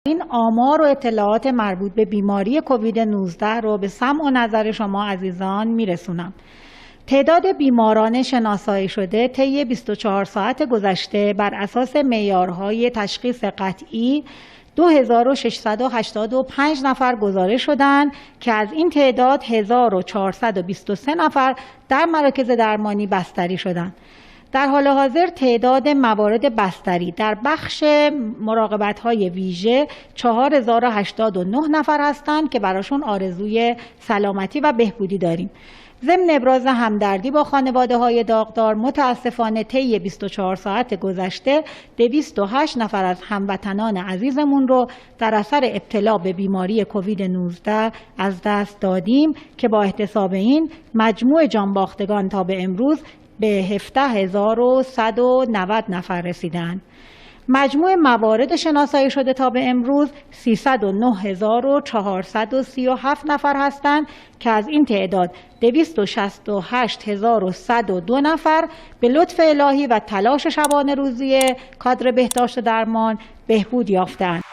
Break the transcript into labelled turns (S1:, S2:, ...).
S1: این آمار و اطلاعات مربوط به بیماری کووید 19 رو به سمع و نظر شما عزیزان میرسونم. تعداد بیماران شناسایی شده طی 24 ساعت گذشته بر اساس معیارهای تشخیص قطعی 2685 نفر گزارش شدند که از این تعداد 1423 نفر در مراکز درمانی بستری شدند. در حال حاضر تعداد موارد بستری در بخش مراقبت‌های ویژه 4089 نفر هستند که براشون آرزوی سلامتی و بهبودی داریم. ضمن ابراز همدردی با خانواده‌های داغدار، متاسفانه طی 24 ساعت گذشته 208 نفر از هموطنان عزیزمون رو در اثر ابتلا به بیماری کووید 19 از دست دادیم که با احتساب این مجموع جانباختگان تا به امروز به 17190 نفر رسیدند. مجموع موارد شناسایی شده تا به امروز 309437 نفر هستند که از این تعداد 268102 نفر به لطف الهی و تلاش شبانه روزی کادر بهداشت درمان بهبود یافتند.